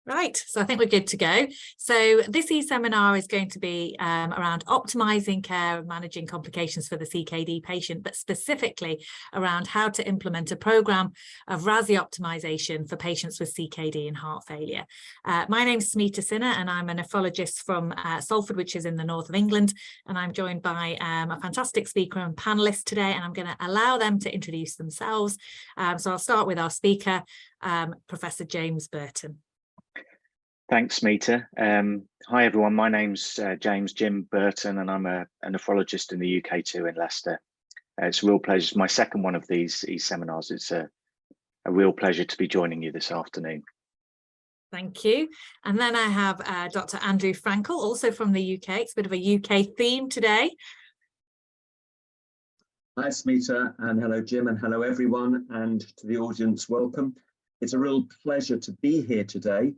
Right, so I think we're good to go. So this e-seminar is going to be around optimising care and managing complications for the CKD patient, but specifically around how to implement a programme of RAASi optimisation for patients with CKD and heart failure. My name's Smeeta Sinha, and I'm a nephrologist from Salford, which is in the north of England, and I'm joined by a fantastic speaker and panelist today, and I'm going to allow them to introduce themselves. So I'll start with our speaker, Professor James Burton. Thanks, Smeeta. Hi, everyone. My name's Jim Burton, and I'm a nephrologist in the UK too, in Leicester. It's a real pleasure. It's my second one of these e-seminars. It's a real pleasure to be joining you this afternoon. Thank you. And then I have Dr. Andrew Frankel, also from the UK. It's a bit of a UK theme today. Hi, Smeeta, and hello, Jim, and hello, everyone, and to the audience, welcome. It's a real pleasure to be here today.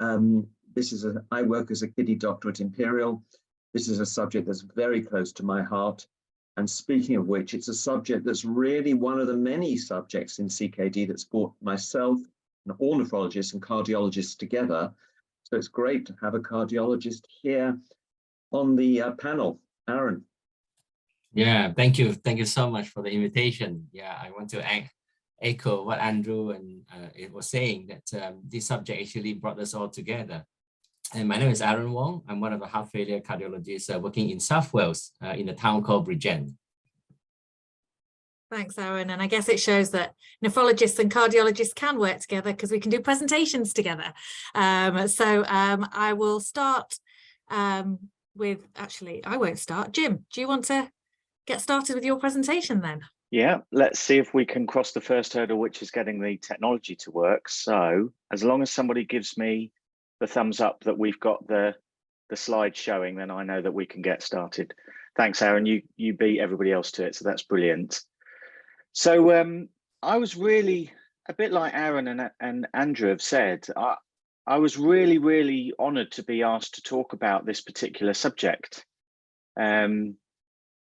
I work as a kidney doctor at Imperial. This is a subject that's very close to my heart. And speaking of which, it's a subject that's really one of the many subjects in CKD that's brought myself and all nephrologists and cardiologists together. So it's great to have a cardiologist here on the panel. Aaron. Yeah, thank you. Thank you so much for the invitation. Yeah, I want to echo what Andrew and it was saying, that this subject actually brought us all together. And my name is Aaron Wong. I'm one of the heart failure cardiologists working in South Wales in a town called Bridgend. Thanks, Aaron. And I guess it shows that nephrologists and cardiologists can work together because we can do presentations together. I will start with, actually, I won't start. Jim, do you want to get started with your presentation then? Yeah, let's see if we can cross the first hurdle, which is getting the technology to work. So as long as somebody gives me the thumbs up that we've got the slide showing, then I know that we can get started. Thanks, Aaron. You beat everybody else to it, so that's brilliant. So I was really, a bit like Aaron and Andrew have said, I was really honoured to be asked to talk about this particular subject.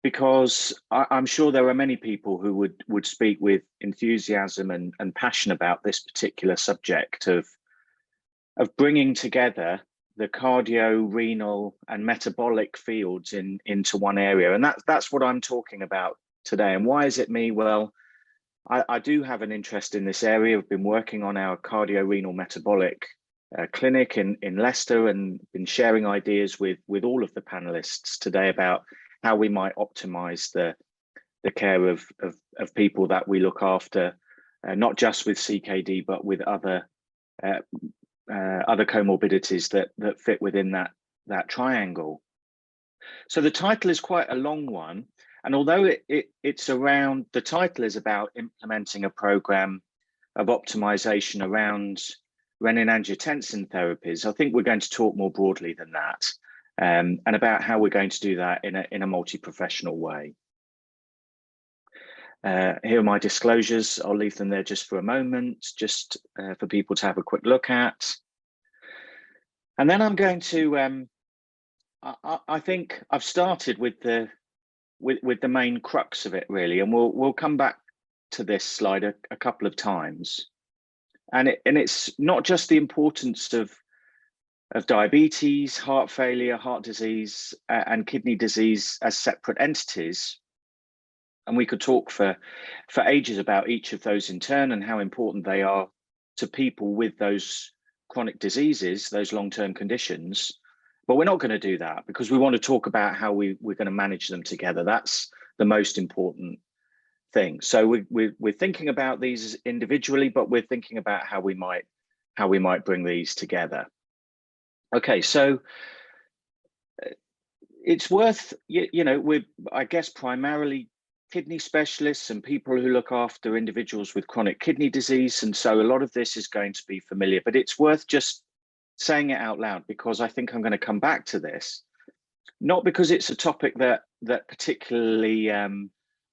Because I'm sure there are many people who would speak with enthusiasm and passion about this particular subject of bringing together the cardio, renal and metabolic fields into one area. And that's what I'm talking about today. And why is it me? Well, I do have an interest in this area. I've been working on our cardio, renal, metabolic clinic in Leicester, and been sharing ideas with all of the panelists today about how we might optimize the care of people that we look after, not just with CKD, but with other comorbidities that fit within that triangle. So the title is quite a long one, and although it's around, the title is about implementing a program of optimization around renin-angiotensin therapies, I think we're going to talk more broadly than that. And about how we're going to do that in a multi-professional way. Here are my disclosures. I'll leave them there just for a moment, just for people to have a quick look at. And then I'm going to, I think I've started with the main crux of it really, and we'll come back to this slide a couple of times. And it's not just the importance of diabetes, heart failure, heart disease, and kidney disease as separate entities. And we could talk for ages about each of those in turn and how important they are to people with those chronic diseases, those long-term conditions. But we're not going to do that because we want to talk about how we're going to manage them together. That's the most important thing. So we're thinking about these individually, but we're thinking about how we might bring these together. Okay, so it's worth, we're, I guess, primarily kidney specialists and people who look after individuals with chronic kidney disease. And so a lot of this is going to be familiar, but it's worth just saying it out loud because I think I'm going to come back to this, not because it's a topic that particularly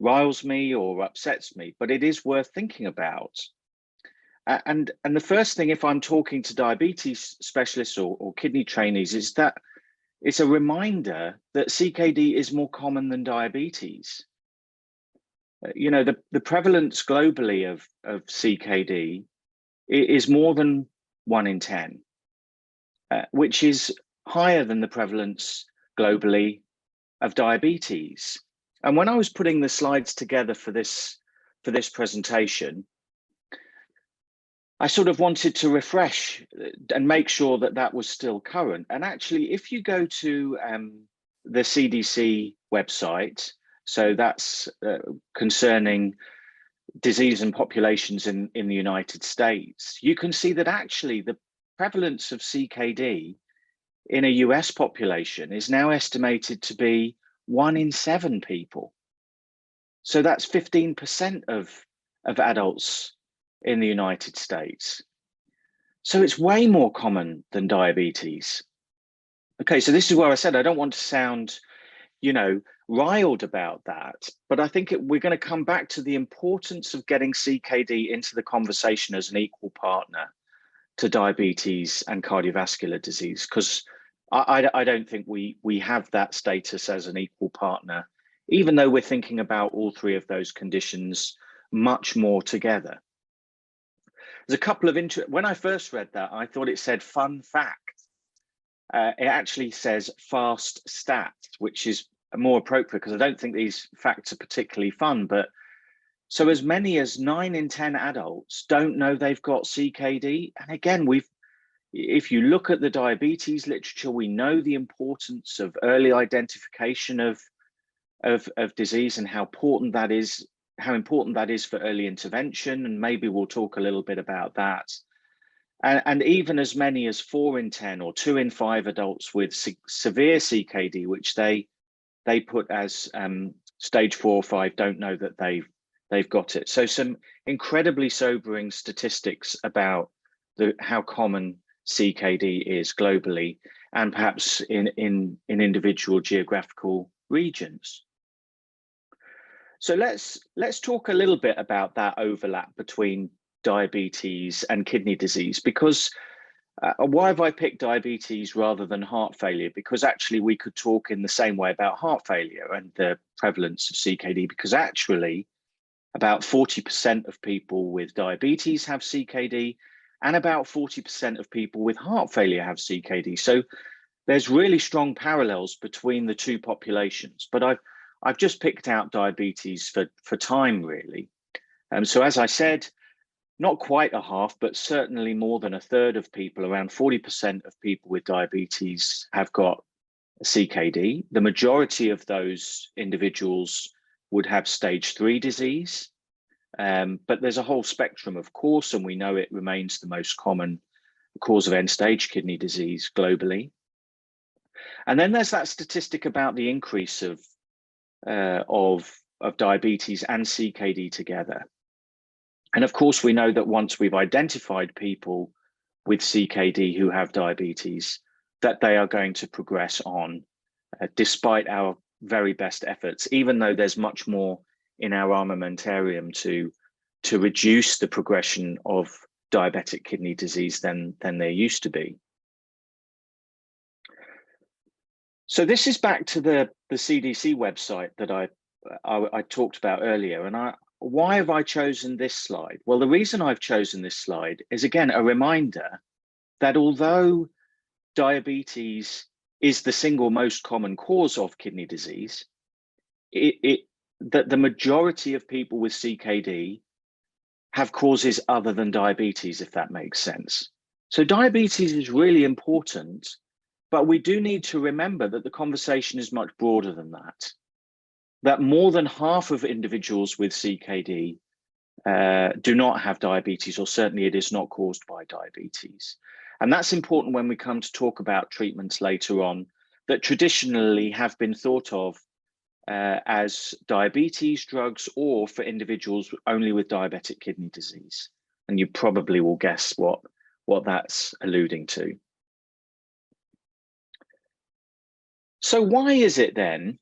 riles me or upsets me, but it is worth thinking about. And the first thing, if I'm talking to diabetes specialists or kidney trainees, is that it's a reminder that CKD is more common than diabetes. The prevalence globally of CKD is more than 1 in 10. which is higher than the prevalence globally of diabetes. And when I was putting the slides together for this presentation, I sort of wanted to refresh and make sure that that was still current. And actually, if you go to the CDC website, so that's concerning disease and populations in the United States, you can see that actually the prevalence of CKD in a US population is now estimated to be 1 in 7 people. So that's 15% of adults in the United States. So it's way more common than diabetes. Okay, so this is where I said I don't want to sound, you know, riled about that, but I think we're going to come back to the importance of getting CKD into the conversation as an equal partner to diabetes and cardiovascular disease, because I don't think we have that status as an equal partner, even though we're thinking about all 3 of those conditions much more together. There's a couple of when I first read that, I thought it said fun fact. It actually says fast stats, which is more appropriate because I don't think these facts are particularly fun. But so as many as 9 in 10 adults don't know they've got CKD. And again, if you look at the diabetes literature, we know the importance of early identification of disease and how important that is for early intervention, and maybe we'll talk a little bit about that. And even as many as 4 in 10 or 2 in 5 adults with severe CKD, which they put as stage 4 or 5, don't know that they've got it. So some incredibly sobering statistics about how common CKD is globally, and perhaps in individual geographical regions. So let's talk a little bit about that overlap between diabetes and kidney disease, because why have I picked diabetes rather than heart failure? Because actually we could talk in the same way about heart failure and the prevalence of CKD, because actually about 40% of people with diabetes have CKD and about 40% of people with heart failure have CKD. So there's really strong parallels between the 2 populations, but I've just picked out diabetes for time, really. So as I said, not quite a half, but certainly more than a third of people, around 40% of people with diabetes have got CKD. The majority of those individuals would have stage 3 disease, but there's a whole spectrum, of course, and we know it remains the most common cause of end-stage kidney disease globally. And then there's that statistic about the increase of diabetes and CKD together. And of course, we know that once we've identified people with CKD who have diabetes, that they are going to progress on despite our very best efforts, even though there's much more in our armamentarium to reduce the progression of diabetic kidney disease than there used to be. So this is back to the CDC website that I talked about earlier. And why have I chosen this slide? Well, the reason I've chosen this slide is, again, a reminder that although diabetes is the single most common cause of kidney disease, that the majority of people with CKD have causes other than diabetes, if that makes sense. So diabetes is really important, but we do need to remember that the conversation is much broader than that. That more than half of individuals with CKD do not have diabetes, or certainly it is not caused by diabetes. And that's important when we come to talk about treatments later on that traditionally have been thought of as diabetes drugs, or for individuals only with diabetic kidney disease. And you probably will guess what that's alluding to. So why is it then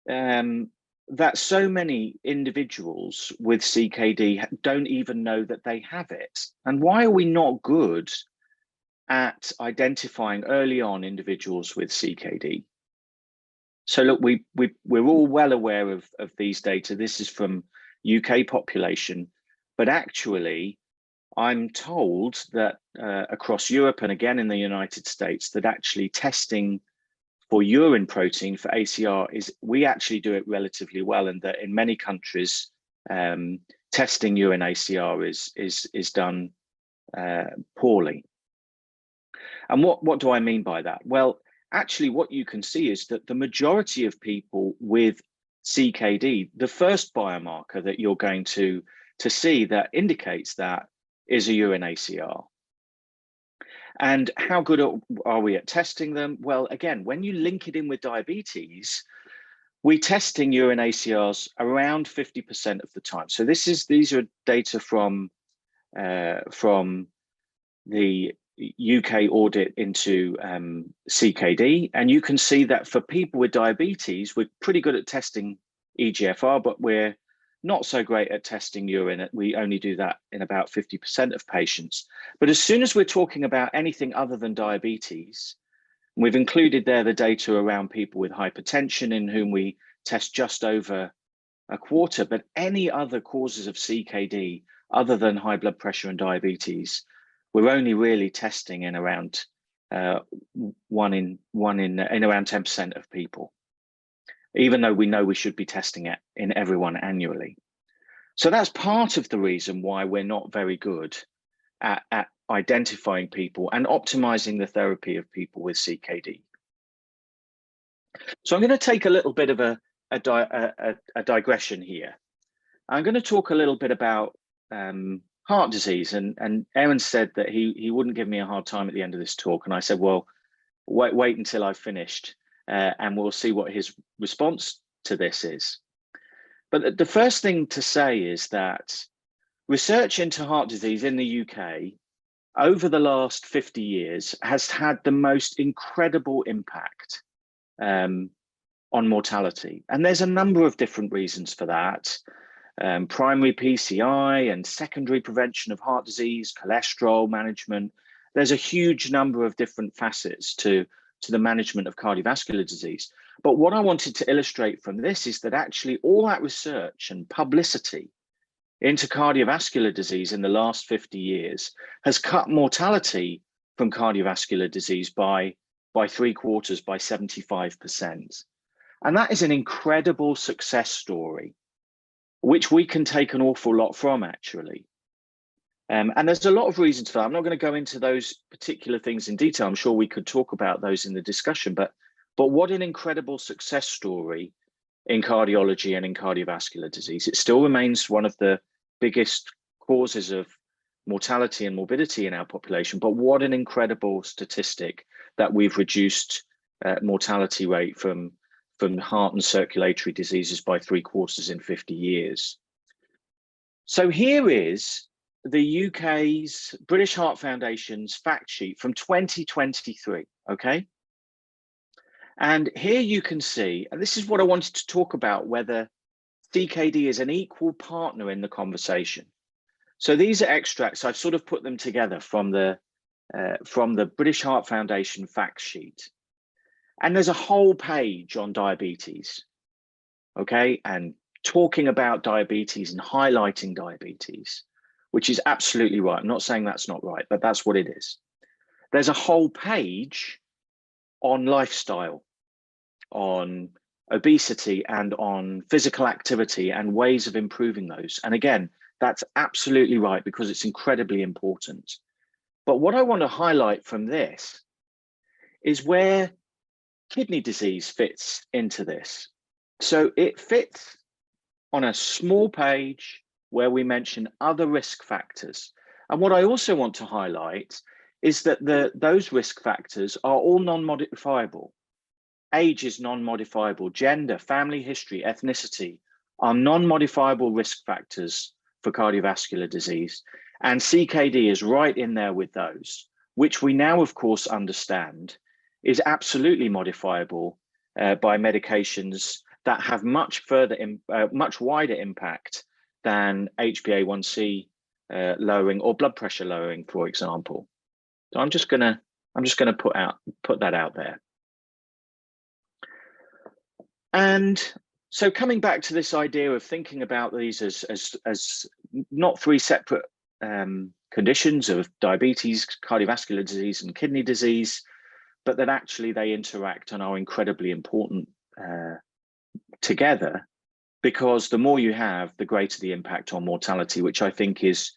that so many individuals with CKD don't even know that they have it? And why are we not good at identifying early on individuals with CKD? So look, we're all well aware of these data. This is from UK population, but actually I'm told that across Europe and again in the United States, that actually testing for urine protein for ACR we actually do it relatively well, and that in many countries testing urine ACR is done poorly. And what do I mean by that? Well, actually what you can see is that the majority of people with CKD, the first biomarker that you're going to see that indicates that is a urine ACR. And how good are we at testing them? Well, again, when you link it in with diabetes, we're testing urine ACRs around 50% of the time. So these are data from the UK audit into CKD, and you can see that for people with diabetes, we're pretty good at testing EGFR, but we're not so great at testing urine. We only do that in about 50% of patients. But as soon as we're talking about anything other than diabetes, we've included there the data around people with hypertension, in whom we test just over a quarter, but any other causes of CKD other than high blood pressure and diabetes, we're only really testing in around one in around 10% of people, even though we know we should be testing it in everyone annually. So that's part of the reason why we're not very good at identifying people and optimizing the therapy of people with CKD. So I'm going to take a little bit of a digression here. I'm going to talk a little bit about heart disease, and Aaron said that he wouldn't give me a hard time at the end of this talk, and I said, well, wait until I've finished and we'll see what his response to this is. But the first thing to say is that research into heart disease in the UK over the last 50 years has had the most incredible impact on mortality. And there's a number of different reasons for that. Primary PCI and secondary prevention of heart disease, cholesterol management. There's a huge number of different facets to the management of cardiovascular disease. But what I wanted to illustrate from this is that actually all that research and publicity into cardiovascular disease in the last 50 years has cut mortality from cardiovascular disease by 3/4, by 75%. And that is an incredible success story, which we can take an awful lot from, actually. And there's a lot of reasons for that. I'm not going to go into those particular things in detail. I'm sure we could talk about those in the discussion, but what an incredible success story in cardiology and in cardiovascular disease. It still remains one of the biggest causes of mortality and morbidity in our population, but what an incredible statistic that we've reduced mortality rate from heart and circulatory diseases by 3/4 in 50 years. So here is the UK's British Heart Foundation's fact sheet from 2023, okay? And here you can see, and this is what I wanted to talk about, whether CKD is an equal partner in the conversation. So these are extracts, I've sort of put them together from the British Heart Foundation fact sheet. And there's a whole page on diabetes, okay? And talking about diabetes and highlighting diabetes, which is absolutely right. I'm not saying that's not right, but that's what it is. There's a whole page on lifestyle, on obesity, and on physical activity and ways of improving those. And again, that's absolutely right, because it's incredibly important. But what I want to highlight from this is where kidney disease fits into this. So it fits on a small page where we mention other risk factors. And what I also want to highlight is that those risk factors are all non-modifiable. Age is non-modifiable. Gender, family history, ethnicity are non-modifiable risk factors for cardiovascular disease. And CKD is right in there with those, which we now, of course, understand is absolutely modifiable by medications that have much wider impact than HbA1c lowering or blood pressure lowering, for example. So I'm just gonna put that out there. And so coming back to this idea of thinking about these as not three separate conditions of diabetes, cardiovascular disease, and kidney disease, but that actually they interact and are incredibly important together, because the more you have, the greater the impact on mortality, which I think is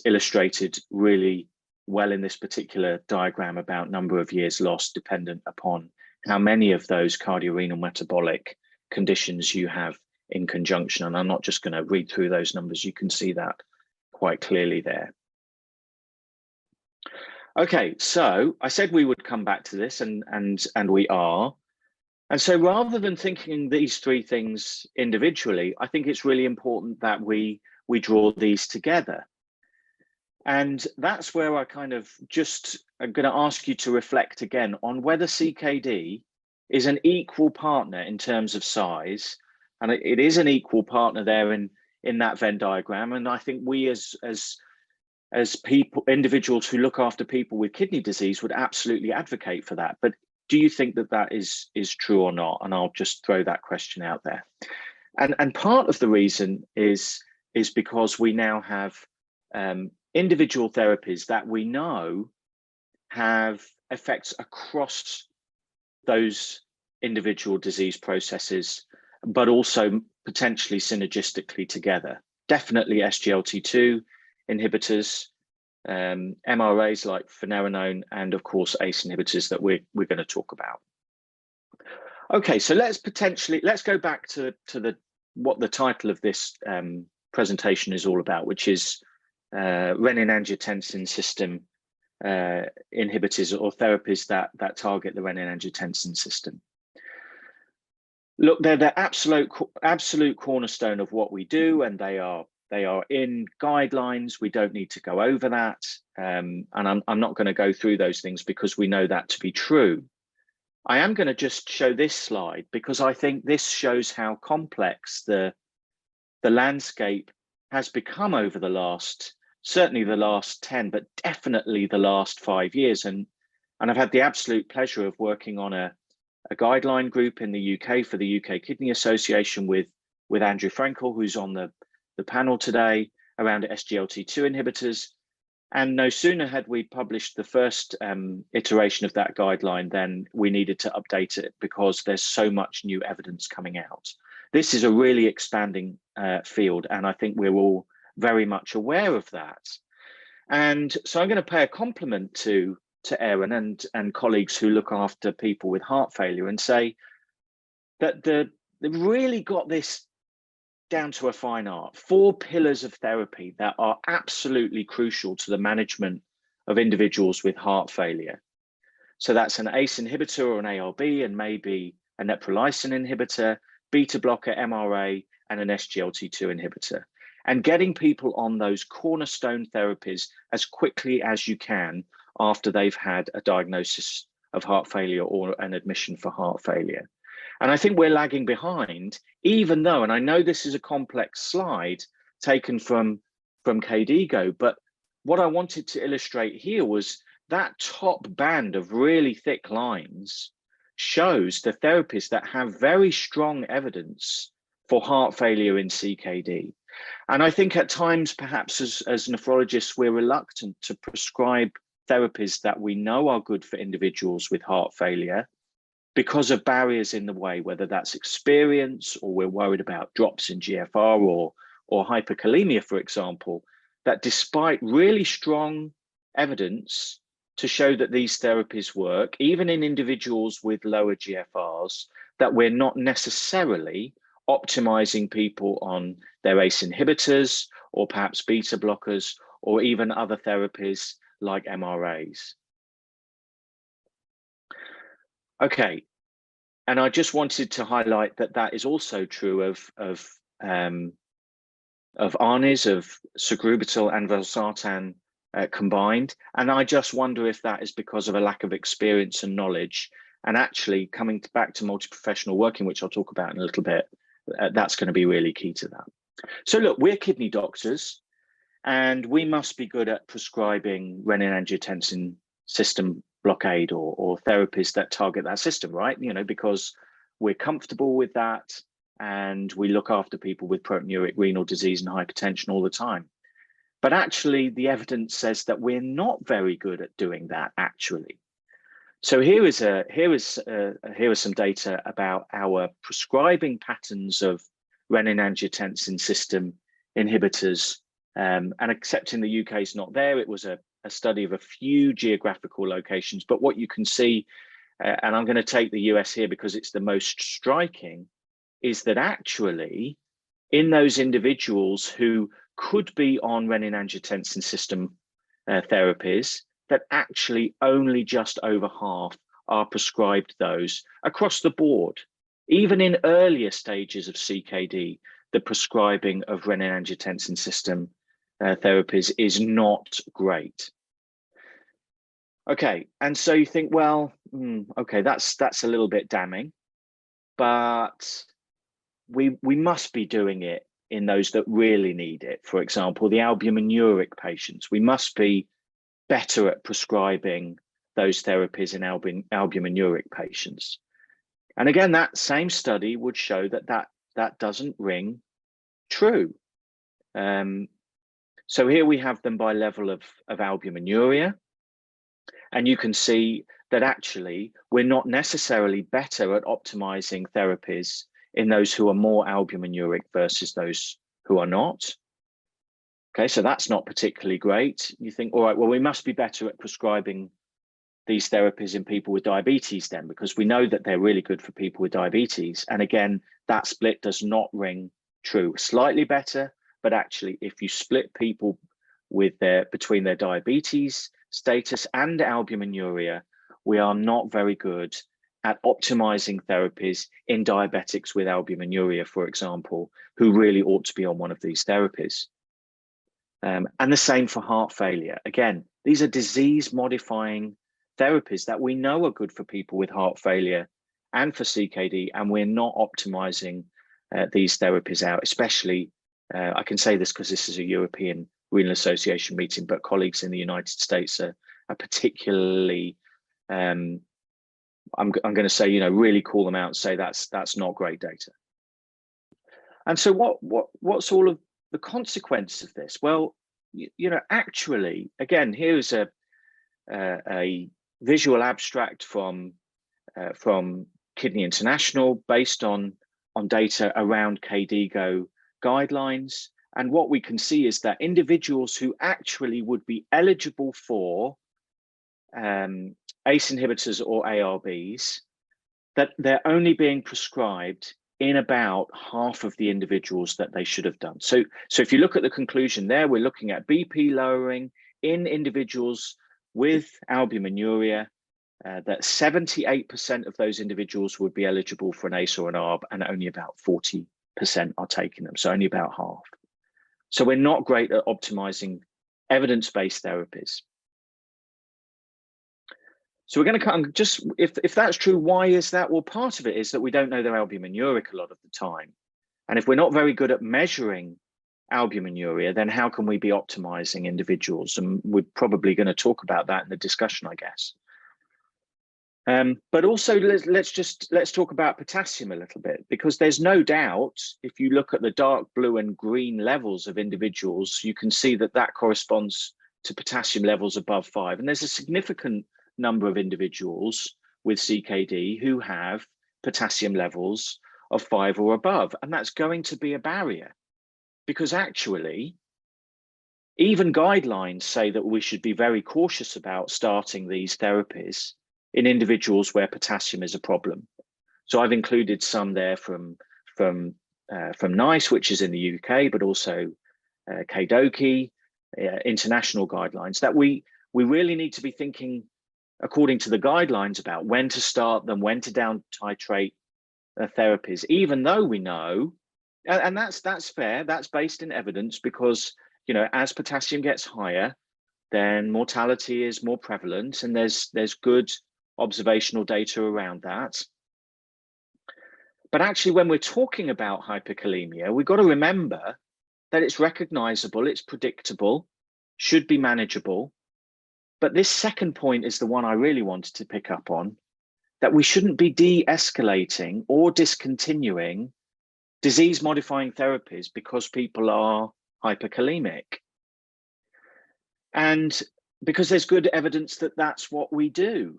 illustrated really well in this particular diagram about number of years lost dependent upon how many of those cardiorenal metabolic conditions you have in conjunction. And I'm not just going to read through those numbers, you can see that quite clearly there. Okay, so I said we would come back to this, and we are. And so rather than thinking these three things individually, I think it's really important that we draw these together. And that's where I kind of I'm going to ask you to reflect again on whether CKD is an equal partner in terms of size. And it is an equal partner there in that Venn diagram. And I think we as people, individuals who look after people with kidney disease would absolutely advocate for that. But do you think that that is true or not? And I'll just throw that question out there. And part of the reason is because we now have individual therapies that we know have effects across those individual disease processes, but also potentially synergistically together. Definitely SGLT2 inhibitors, MRAs like finerenone, and of course ACE inhibitors that we're going to talk about. Okay, so let's go back to what the title of this presentation is all about, which is renin-angiotensin system inhibitors or therapies that target the renin-angiotensin system. Look, they're the absolute cornerstone of what we do, and they are in guidelines. We don't need to go over that, and I'm not going to go through those things because we know that to be true. I am going to just show this slide because I think this shows how complex the landscape has become over the last, certainly the last 10, but definitely the last 5 years. And I've had the absolute pleasure of working on a guideline group in the UK for the UK Kidney Association with Andrew Frankel, who's on the panel today, around SGLT2 inhibitors. And no sooner had we published the first iteration of that guideline than we needed to update it because there's so much new evidence coming out. This is a really expanding field, and I think we're all very much aware of that. And so I'm going to pay a compliment to Aaron and colleagues who look after people with heart failure and say that they've really got this down to a fine art. 4 pillars of therapy that are absolutely crucial to the management of individuals with heart failure. So that's an ACE inhibitor or an ARB, and maybe a neprilysin inhibitor, beta blocker, MRA, and an SGLT2 inhibitor. And getting people on those cornerstone therapies as quickly as you can after they've had a diagnosis of heart failure or an admission for heart failure. And I think we're lagging behind, even though, and I know this is a complex slide taken from KDIGO, but what I wanted to illustrate here was that top band of really thick lines shows the therapies that have very strong evidence for heart failure in CKD. And I think at times, perhaps as nephrologists, we're reluctant to prescribe therapies that we know are good for individuals with heart failure because of barriers in the way, whether that's experience or we're worried about drops in GFR or hyperkalemia, for example, that despite really strong evidence to show that these therapies work, even in individuals with lower GFRs, that we're not necessarily optimizing people on their ACE inhibitors or perhaps beta blockers or even other therapies like MRAs. Okay, and I just wanted to highlight that that is also true of ARNIs, of sacubitril and valsartan combined. And I just wonder if that is because of a lack of experience and knowledge. And actually coming back to multi-professional working, which I'll talk about in a little bit, that's going to be really key to that. So look, we're kidney doctors, and we must be good at prescribing renin-angiotensin system blockade or therapies that target that system, right? You know, because we're comfortable with that and we look after people with proteinuria, renal disease and hypertension all the time. But actually, the evidence says that we're not very good at doing that, actually. So here is some data about our prescribing patterns of renin-angiotensin system inhibitors. And except in the UK is not there, it was a study of a few geographical locations. But what you can see, and I'm going to take the US here because it's the most striking, is that actually in those individuals who could be on renin-angiotensin system therapies, that actually only just over half are prescribed those across the board. Even in earlier stages of CKD, the prescribing of renin-angiotensin system therapies is not great. Okay, and so you think, well, okay, that's a little bit damning, but we must be doing it in those that really need it. For example, the albuminuric patients, we must be better at prescribing those therapies in albuminuric patients. And again, that same study would show that doesn't ring true. So here we have them by level of albuminuria. And you can see that actually we're not necessarily better at optimizing therapies in those who are more albuminuric versus those who are not. Okay, so that's not particularly great. You think, all right, well, we must be better at prescribing these therapies in people with diabetes then, because we know that they're really good for people with diabetes. And again, that split does not ring true. Slightly better, but actually, if you split people with between their diabetes status and albuminuria, we are not very good at optimizing therapies in diabetics with albuminuria, for example, who really ought to be on one of these therapies. And the same for heart failure. Again, these are disease-modifying therapies that we know are good for people with heart failure and for CKD, and we're not optimizing these therapies out, especially, I can say this because this is a European Renal Association meeting, but colleagues in the United States are particularly, I'm going to say, really call them out and say that's not great data. And so what's all of the consequence of this? Well, actually, again, here's a visual abstract from Kidney International based on data around KDIGO guidelines. And what we can see is that individuals who actually would be eligible for ACE inhibitors or ARBs, that they're only being prescribed in about half of the individuals that they should have done. So if you look at the conclusion there, we're looking at BP lowering in individuals with albuminuria, that 78% of those individuals would be eligible for an ACE or an ARB, and only about 40% are taking them, so only about half. So we're not great at optimizing evidence-based therapies. So we're going to just, if that's true, why is that? Well, part of it is that we don't know they're albuminuric a lot of the time. And if we're not very good at measuring albuminuria, then how can we be optimizing individuals? And we're probably going to talk about that in the discussion, I guess. But also let's talk about potassium a little bit, because there's no doubt, if you look at the dark blue and green levels of individuals, you can see that corresponds to potassium levels above 5. And there's a significant number of individuals with CKD who have potassium levels of 5 or above. And that's going to be a barrier, because actually, even guidelines say that we should be very cautious about starting these therapies in individuals where potassium is a problem. So I've included some there from NICE, which is in the UK, but also KDOQI, international guidelines, that we really need to be thinking according to the guidelines about when to start them, when to down titrate therapies, even though we know, and that's fair, that's based in evidence, because as potassium gets higher, then mortality is more prevalent, and there's good observational data around that. But actually, when we're talking about hyperkalemia, we've got to remember that it's recognizable, it's predictable, should be manageable. But this second point is the one I really wanted to pick up on, that we shouldn't be de-escalating or discontinuing disease-modifying therapies because people are hyperkalemic. And because there's good evidence that that's what we do.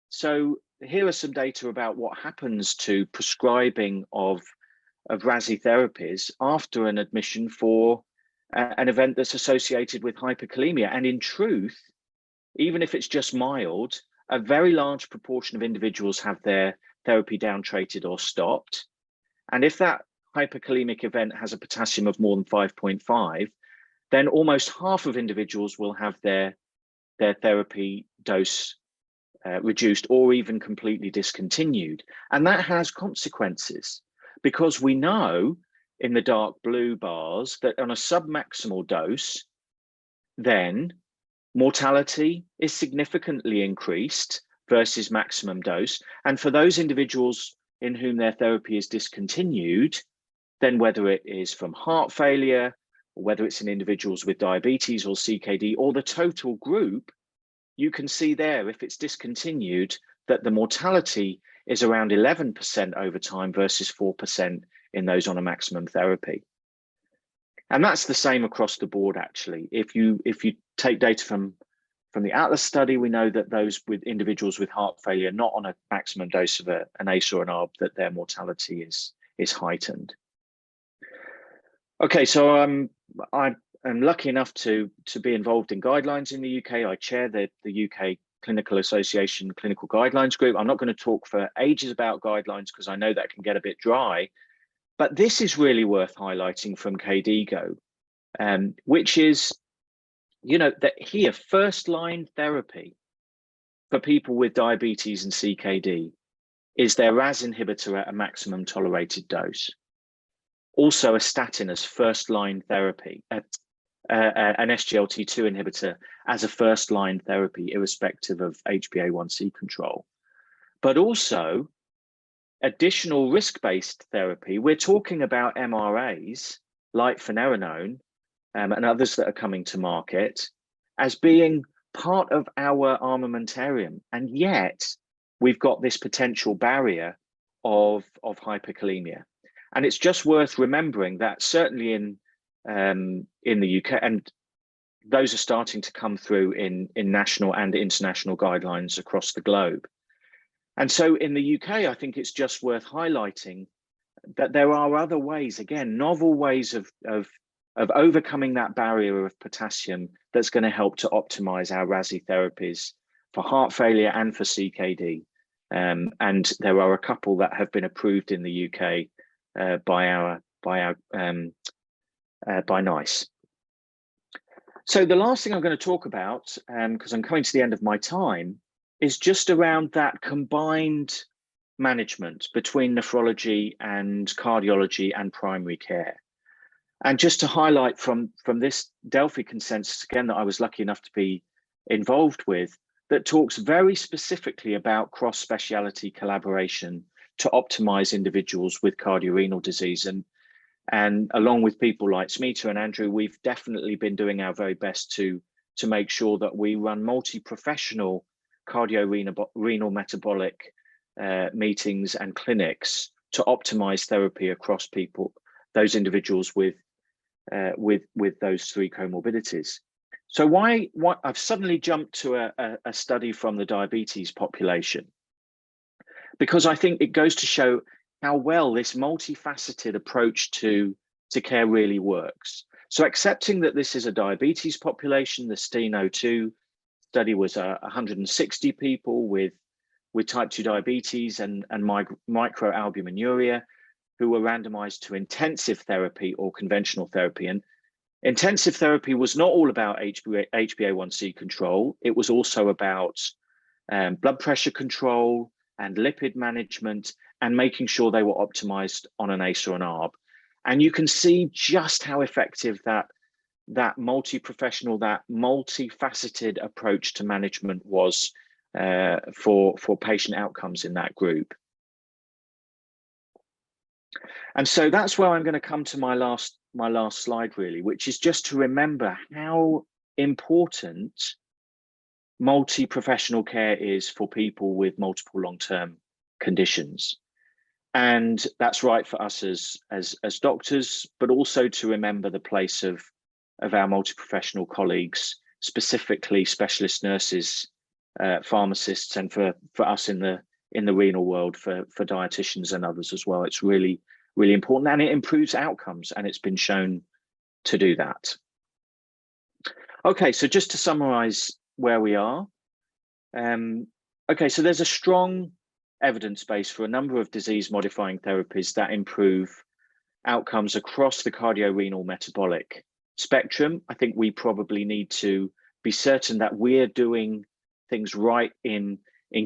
So here are some data about what happens to prescribing of RAASi therapies after an admission for an event that's associated with hyperkalemia. And in truth, even if it's just mild, a very large proportion of individuals have their therapy downtitrated or stopped. And if that hyperkalemic event has a potassium of more than 5.5, then almost half of individuals will have their therapy dose reduced or even completely discontinued. And that has consequences, because we know in the dark blue bars that on a submaximal dose, then mortality is significantly increased versus maximum dose. And for those individuals in whom their therapy is discontinued, then whether it is from heart failure, or whether it's in individuals with diabetes or CKD, or the total group, you can see there, if it's discontinued, that the mortality is around 11% over time versus 4% in those on a maximum therapy. And that's the same across the board, actually. If you take data from the Atlas study, we know that those with individuals with heart failure not on a maximum dose of an ACE or an ARB, that their mortality is heightened. Okay, so I'm lucky enough to be involved in guidelines in the UK. I chair the UK Clinical Association Clinical Guidelines Group. I'm not going to talk for ages about guidelines because I know that can get a bit dry, but this is really worth highlighting from KDIGO, which is, you know, that here, first-line therapy for people with diabetes and CKD is their RAAS inhibitor at a maximum tolerated dose. Also a statin as first-line therapy, an SGLT2 inhibitor as a first-line therapy, irrespective of HbA1c control. But also additional risk-based therapy. We're talking about MRAs like finerenone and others that are coming to market as being part of our armamentarium. And yet we've got this potential barrier of hyperkalemia. And it's just worth remembering that certainly in the UK, and those are starting to come through in national and international guidelines across the globe. And so in the UK, I think it's just worth highlighting that there are other ways, again, novel ways of overcoming that barrier of potassium that's going to help to optimize our RAASi therapies for heart failure and for CKD. And there are a couple that have been approved in the UK by NICE. So the last thing I'm going to talk about, because I'm coming to the end of my time, is just around that combined management between nephrology and cardiology and primary care. And just to highlight from this Delphi consensus, again, that I was lucky enough to be involved with, that talks very specifically about cross-speciality collaboration to optimize individuals with cardiorenal disease. And along with people like Smeeta and Andrew, we've definitely been doing our very best to make sure that we run multi-professional cardiorenal metabolic meetings and clinics to optimize therapy across those individuals with those three comorbidities. So why I've suddenly jumped to a study from the diabetes population, because I think it goes to show how well this multifaceted approach to care really works. So accepting that this is a diabetes population, the STEAN-02 study was 160 people with type 2 diabetes and microalbuminuria who were randomized to intensive therapy or conventional therapy. And intensive therapy was not all about HbA1c control. It was also about blood pressure control and lipid management and making sure they were optimized on an ACE or an ARB. And you can see just how effective that multi-professional, that multifaceted approach to management was for patient outcomes in that group. And so that's where I'm going to come to my last slide, really, which is just to remember how important multi-professional care is for people with multiple long-term conditions. And that's right for us as doctors, but also to remember the place of our multi-professional colleagues specifically specialist nurses, pharmacists, and for us in the renal world, for dietitians and others as well. It's really, really important, and it improves outcomes, and it's been shown to do that. Okay, so just to summarize where we are. Okay, so there's a strong evidence base for a number of disease-modifying therapies that improve outcomes across the cardiorenal metabolic spectrum. I think we probably need to be certain that we're doing things right in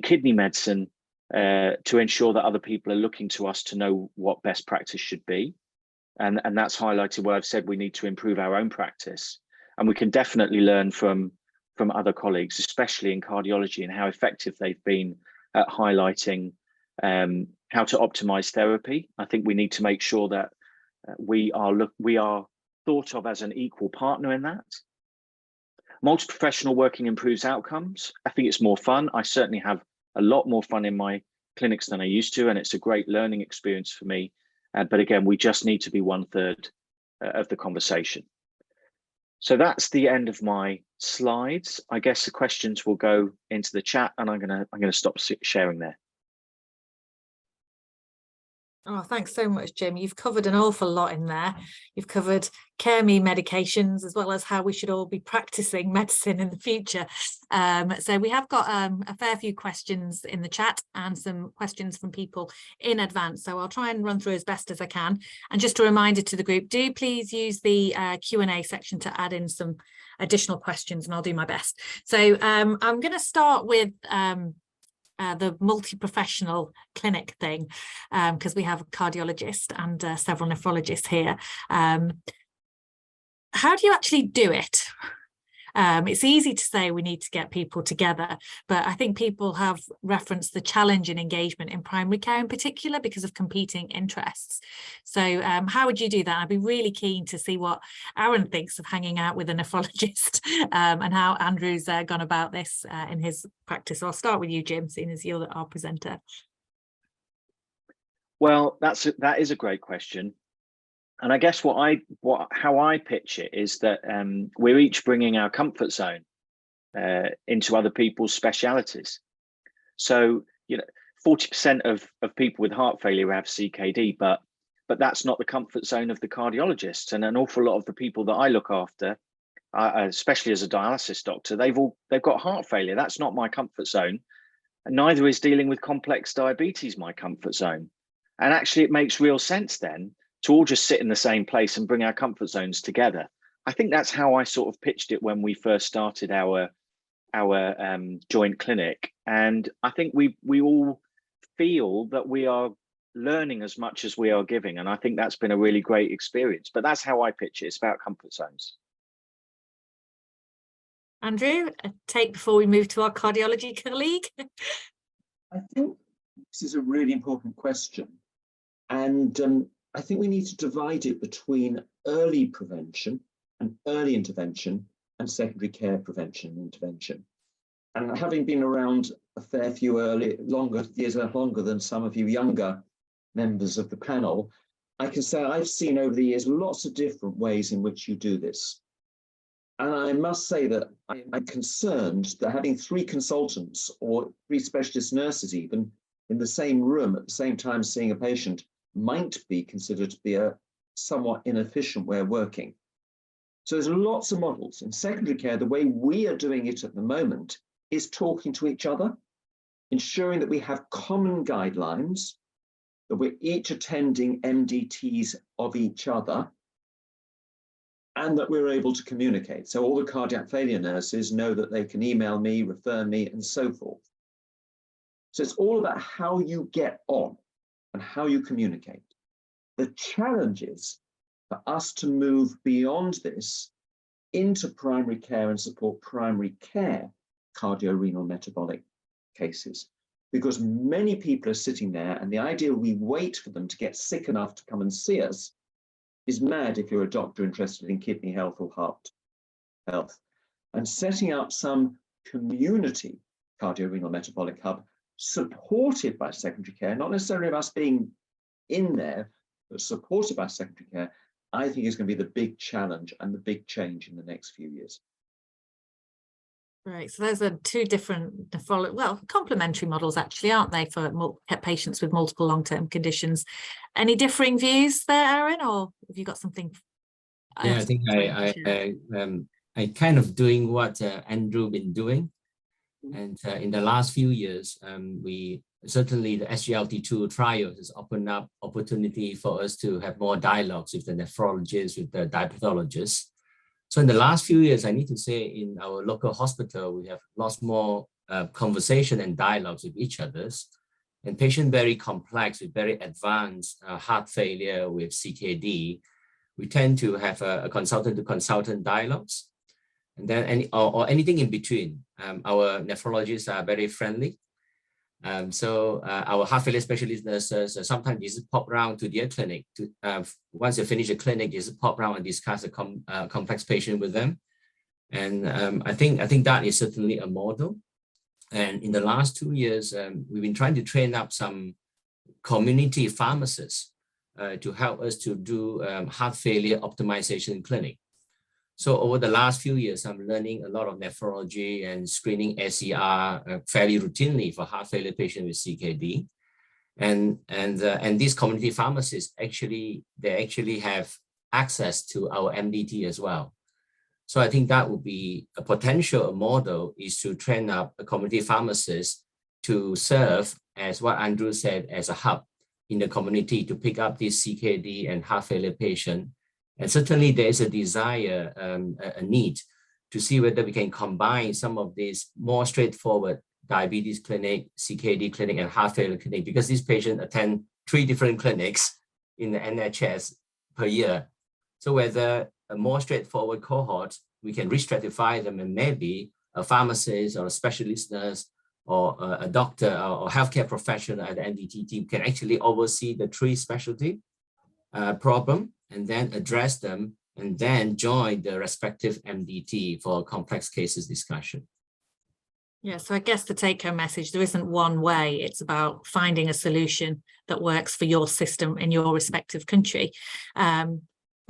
kidney medicine to ensure that other people are looking to us to know what best practice should be. And that's highlighted where I've said we need to improve our own practice. And we can definitely learn from other colleagues, especially in cardiology, and how effective they've been at highlighting how to optimize therapy. I think we need to make sure that we are thought of as an equal partner in that. Multi-professional working improves outcomes. I think it's more fun. I certainly have a lot more fun in my clinics than I used to, and it's a great learning experience for me. But again, we just need to be 1/3 of the conversation. So that's the end of my slides. I guess the questions will go into the chat, and I'm gonna stop sharing there. Oh, thanks so much, Jim. You've covered an awful lot in there. You've covered CKD medications, as well as how we should all be practicing medicine in the future. So we have got a fair few questions in the chat and some questions from people in advance. So I'll try and run through as best as I can. And just a reminder to the group, do please use the Q&A section to add in some additional questions, and I'll do my best. So I'm going to start with the multi-professional clinic thing, because we have a cardiologist and several nephrologists here. How do you actually do it? It's easy to say we need to get people together, but I think people have referenced the challenge in engagement in primary care in particular because of competing interests. So how would you do that? I'd be really keen to see what Aaron thinks of hanging out with a nephrologist and how Andrew's gone about this in his practice. So I'll start with you, Jim, seeing as you're our presenter. Well, that is a great question. And I guess how I pitch it is that we're each bringing our comfort zone into other people's specialities. So, 40% of people with heart failure have CKD, but that's not the comfort zone of the cardiologist. And an awful lot of the people that I look after, especially as a dialysis doctor, they've got heart failure. That's not my comfort zone. And neither is dealing with complex diabetes my comfort zone. And actually, it makes real sense then to all just sit in the same place and bring our comfort zones together. I think that's how I sort of pitched it when we first started our joint clinic. And I think we all feel that we are learning as much as we are giving. And I think that's been a really great experience. But that's how I pitch it. It's about comfort zones. Andrew, a take before we move to our cardiology colleague. I think this is a really important question. And I think we need to divide it between early prevention and early intervention and secondary care prevention and intervention. And having been around a fair few years longer than some of you younger members of the panel, I can say I've seen over the years lots of different ways in which you do this. And I must say that I'm concerned that having 3 consultants or 3 specialist nurses even in the same room at the same time seeing a patient might be considered to be a somewhat inefficient way of working. So there's lots of models. In secondary care, the way we are doing it at the moment is talking to each other, ensuring that we have common guidelines, that we're each attending MDTs of each other, and that we're able to communicate. So all the cardiac failure nurses know that they can email me, refer me, and so forth. So it's all about how you get on and how you communicate. The challenge is for us to move beyond this into primary care and support primary care cardiorenal metabolic cases, because many people are sitting there and the idea we wait for them to get sick enough to come and see us is mad if you're a doctor interested in kidney health or heart health. And setting up some community cardiorenal metabolic hub supported by secondary care, not necessarily of us being in there, but supported by secondary care, I think is going to be the big challenge and the big change in the next few years. Right, so those are two different, well, complementary models actually, aren't they, for patients with multiple long-term conditions? Any differing views there, Aaron, or have you got something? Yeah, I think I kind of doing what Andrew been doing, and in the last few years, we certainly the SGLT2 trial has opened up opportunity for us to have more dialogues with the nephrologists, with the diabetologists. So in the last few years, I need to say in our local hospital, we have lots more conversation and dialogues with each others. And patient very complex with very advanced heart failure with CKD, we tend to have a consultant-to-consultant dialogues. And then or anything in between. Our nephrologists are very friendly. So our heart failure specialist nurses sometimes just pop around to their clinic. Once they finish the clinic, just pop around and discuss a complex patient with them. And I think that is certainly a model. And in the last 2 years, we've been trying to train up some community pharmacists to help us to do heart failure optimization clinic. So over the last few years, I'm learning a lot of nephrology and screening SER fairly routinely for heart failure patients with CKD. And these community pharmacists actually have access to our MDT as well. So I think that would be a potential model, is to train up a community pharmacist to serve, as what Andrew said, as a hub in the community to pick up these CKD and heart failure patient. And certainly there is a desire, a need to see whether we can combine some of these more straightforward diabetes clinic, CKD clinic, and heart failure clinic, because these patients attend 3 different clinics in the NHS per year. So whether a more straightforward cohort, we can re-stratify them, and maybe a pharmacist or a specialist nurse or a doctor or healthcare professional at the MDT team can actually oversee the 3 specialty problem and then address them, and then join the respective MDT for complex cases discussion. Yeah, so I guess the take-home message, there isn't one way. It's about finding a solution that works for your system in your respective country.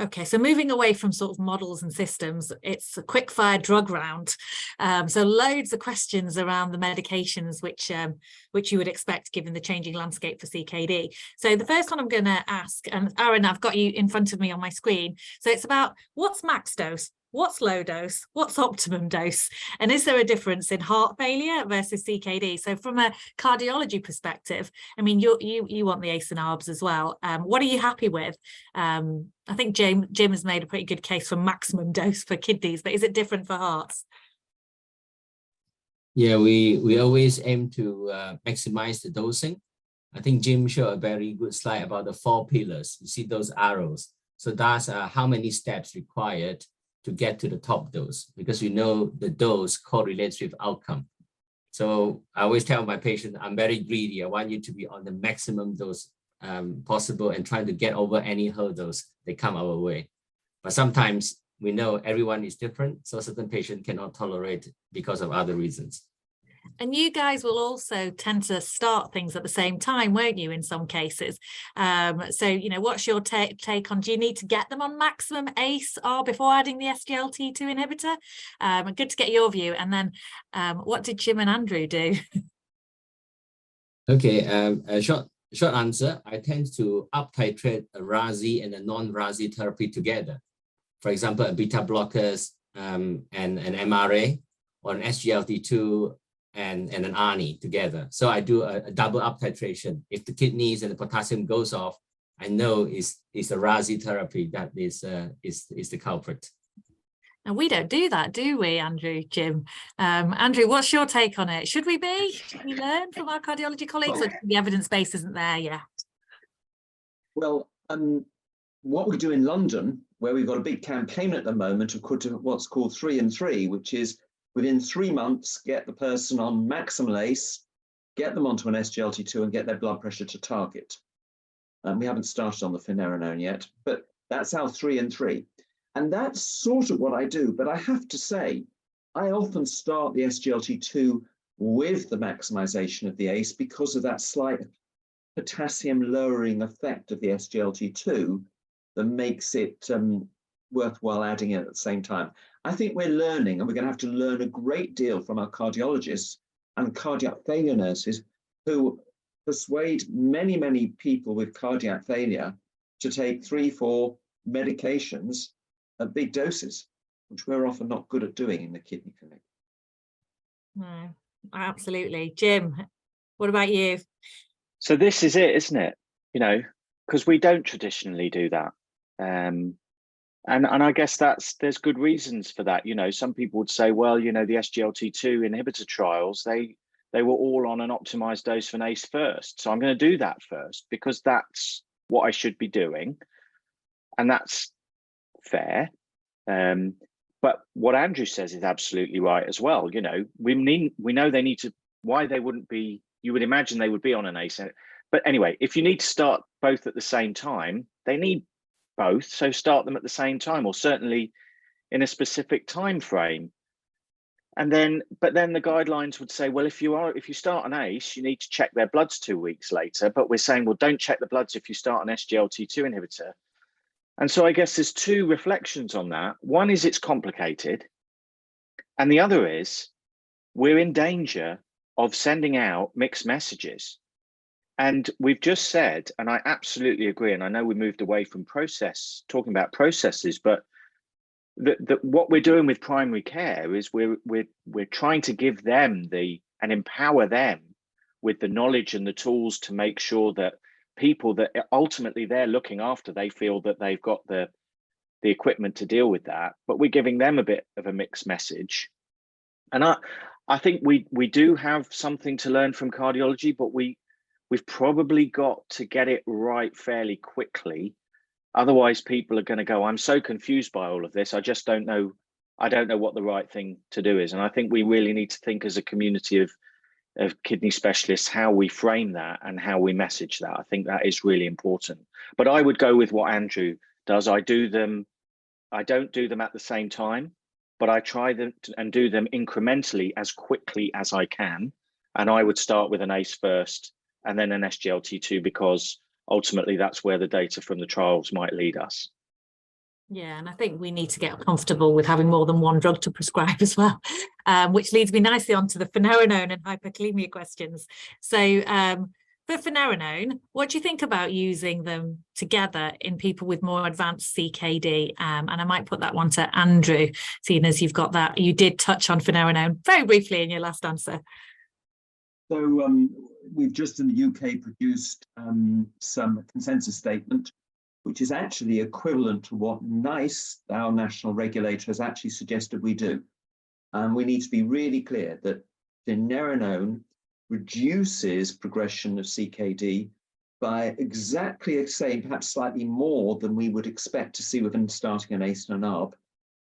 Okay, so moving away from sort of models and systems, it's a quick-fire drug round. So loads of questions around the medications which you would expect given the changing landscape for CKD. So the first one I'm going to ask, and Aaron, I've got you in front of me on my screen. So it's about what's max dose? What's low dose? What's optimum dose? And is there a difference in heart failure versus CKD? So from a cardiology perspective, I mean, you want the ACE and ARBs as well. What are you happy with? I think Jim has made a pretty good case for maximum dose for kidneys, but is it different for hearts? Yeah, we always aim to maximize the dosing. I think Jim showed a very good slide about the 4 pillars. You see those arrows. So that's how many steps required to get to the top dose, because we know the dose correlates with outcome. So I always tell my patients, I'm very greedy. I want you to be on the maximum dose possible and trying to get over any hurdles that come our way. But sometimes we know everyone is different, so certain patients cannot tolerate because of other reasons. And you guys will also tend to start things at the same time, won't you, in some cases? So, you know, what's your take on, do you need to get them on maximum ACE or before adding the SGLT2 inhibitor? Good to get your view. And then what did Jim and Andrew do? Okay, a short answer, I tend to up-titrate a RAASi and a non-RAASi therapy together. For example, a beta blockers and an MRA, or an SGLT2 and an ARNI together. So I do a double up titration. If the kidneys and the potassium goes off, I know it's a RAASi therapy that is the culprit. And we don't do that, do we, Andrew, Jim? Andrew, what's your take on it? Should we be? Should we learn from our cardiology colleagues, or the evidence base isn't there yet? Well, what we do in London, where we've got a big campaign at the moment of what's called 3 and 3, which is within 3 months, get the person on maximal ACE, get them onto an SGLT2 and get their blood pressure to target. We haven't started on the finerenone yet, but that's our 3 and 3. And that's sort of what I do. But I have to say, I often start the SGLT2 with the maximization of the ACE because of that slight potassium lowering effect of the SGLT2 that makes it worthwhile adding in at the same time. I think we're learning, and we're going to have to learn a great deal from our cardiologists and cardiac failure nurses who persuade many, many people with cardiac failure to take 3-4 medications at big doses, which we're often not good at doing in the kidney clinic. No, absolutely. Jim, what about you? So this is it, isn't it? You know, because we don't traditionally do that. And I guess there's good reasons for that. You know, some people would say, well, you know, the SGLT2 inhibitor trials, they were all on an optimized dose for an ACE first. So I'm going to do that first because that's what I should be doing. And that's fair. But what Andrew says is absolutely right as well. You know, we know they need to, why they wouldn't be, you would imagine they would be on an ACE. But anyway, if you need to start both at the same time, they need both. So start them at the same time, or certainly in a specific time frame. And then, but then the guidelines would say, well, if you start an ACE, you need to check their bloods 2 weeks later. But we're saying, well, don't check the bloods if you start an SGLT2 inhibitor. And so I guess there's two reflections on that. One is it's complicated. And the other is we're in danger of sending out mixed messages. And we've just said, and I absolutely agree, and I know we moved away from talking about processes, but what we're doing with primary care is we're trying to give them and empower them with the knowledge and the tools to make sure that people that ultimately they're looking after, they feel that they've got the equipment to deal with that, but we're giving them a bit of a mixed message. And I think we do have something to learn from cardiology, but we've probably got to get it right fairly quickly. Otherwise, people are going to go, I'm so confused by all of this. I just don't know. I don't know what the right thing to do is. And I think we really need to think as a community of kidney specialists, how we frame that and how we message that. I think that is really important. But I would go with what Andrew does. I don't do them at the same time, but I try them and do them incrementally as quickly as I can. And I would start with an ACE first and then an SGLT2, because ultimately that's where the data from the trials might lead us. Yeah, and I think we need to get comfortable with having more than one drug to prescribe as well, which leads me nicely onto the finerenone and hyperkalemia questions. So for finerenone, what do you think about using them together in people with more advanced CKD? And I might put that one to Andrew, seeing as you've got that. You did touch on finerenone very briefly in your last answer. So we've just in the UK produced some consensus statement, which is actually equivalent to what NICE, our national regulator, has actually suggested we do. And we need to be really clear that finerenone reduces progression of CKD by exactly the same, perhaps slightly more than we would expect to see within starting an ACE and an ARB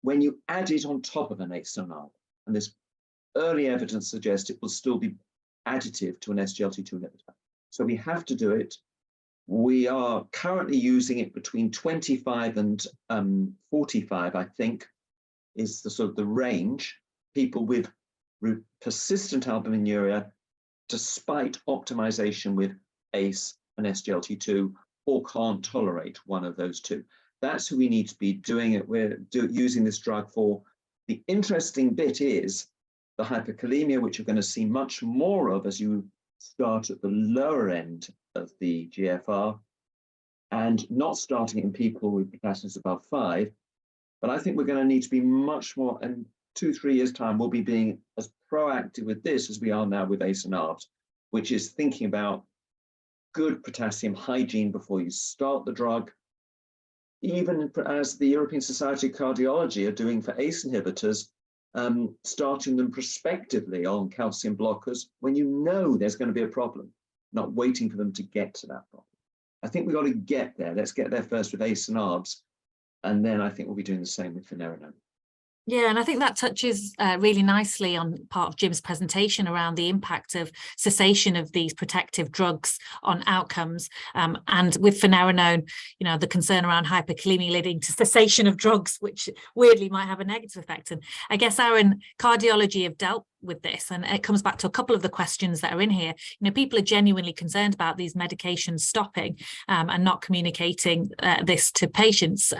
when you add it on top of an ACE and an ARB. And this early evidence suggests it will still be additive to an SGLT2 inhibitor. So we have to do it. We are currently using it between 25 and 45, I think, is the sort of the range. People with persistent albuminuria, despite optimization with ACE and SGLT2, or can't tolerate one of those two. That's who we need to be doing it. We're using this drug for. The interesting bit is the hyperkalemia, which you're going to see much more of as you start at the lower end of the GFR, and not starting in people with potassium above 5. But I think we're going to need to be much more, in 2-3 years' time, we'll be being as proactive with this as we are now with ACE and ARBs, which is thinking about good potassium hygiene before you start the drug. Even as the European Society of Cardiology are doing for ACE inhibitors, starting them prospectively on calcium blockers when you know there's going to be a problem, not waiting for them to get to that problem. I think we've got to get there. Let's get there first with ACE and ARBs, and then I think we'll be doing the same with finerenone. Yeah, and I think that touches really nicely on part of Jim's presentation around the impact of cessation of these protective drugs on outcomes. And with finerenone, you know, the concern around hyperkalemia leading to cessation of drugs, which weirdly might have a negative effect. And I guess, Aaron, cardiology have dealt with this, and it comes back to a couple of the questions that are in here. You know, people are genuinely concerned about these medications stopping and not communicating this to patients.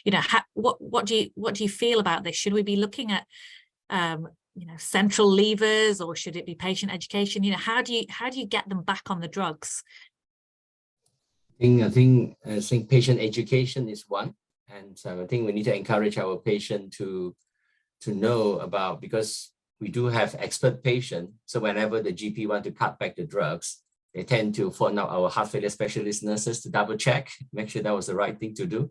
You know, what do you feel about this? Should we be looking at you know, central levers, or should it be patient education? You know, how do you get them back on the drugs? I think patient education is one, and so I think we need to encourage our patient to know about, because we do have expert patient. So whenever the GP want to cut back the drugs, they tend to phone out our heart failure specialist nurses to double check, make sure that was the right thing to do.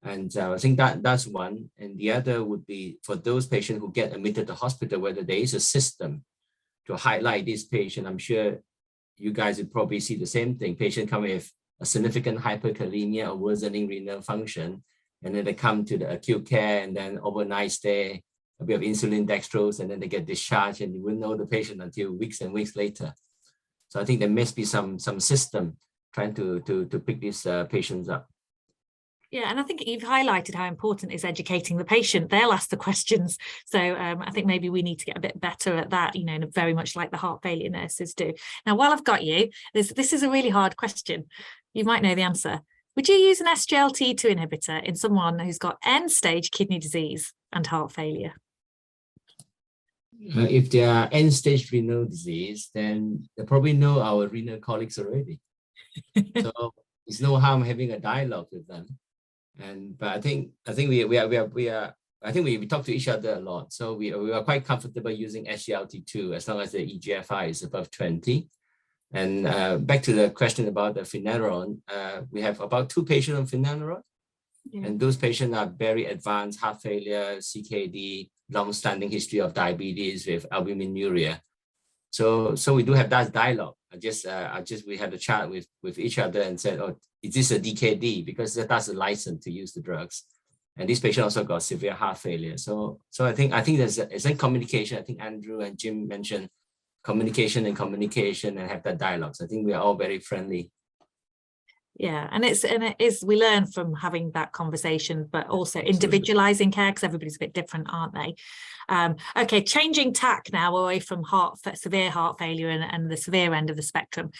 And I think that's one. And the other would be for those patients who get admitted to hospital, whether there is a system to highlight this patient. I'm sure you guys would probably see the same thing. Patient come with a significant hyperkalemia or worsening renal function, and then they come to the acute care, and then overnight stay, a bit of insulin dextrose, and then they get discharged, and you wouldn't know the patient until weeks and weeks later. So I think there must be some system trying to pick these patients up. Yeah, and I think you've highlighted how important is educating the patient. They'll ask the questions. So I think maybe we need to get a bit better at that, you know, very much like the heart failure nurses do. Now, while I've got you, this is a really hard question. You might know the answer. Would you use an SGLT2 inhibitor in someone who's got end-stage kidney disease and heart failure? If they are end-stage renal disease, then they probably know our renal colleagues already. So there's no harm having a dialogue with them. But I think we talk to each other a lot, so we are quite comfortable using SGLT2 as long as the eGFR is above 20. And back to the question about the finerenone, we have about 2 patients on finerenone, and those patients are very advanced heart failure, CKD, long-standing history of diabetes with albuminuria. So we do have that dialogue. We had a chat with each other and said, oh, is this a DKD? Because that's a license to use the drugs. And this patient also got severe heart failure. So I think there's a communication. I think Andrew and Jim mentioned communication and have that dialogue. So I think we are all very friendly. Yeah, and it is we learn from having that conversation, but also individualizing care, because everybody's a bit different, aren't they? Okay, changing tack now away from severe heart failure and the severe end of the spectrum.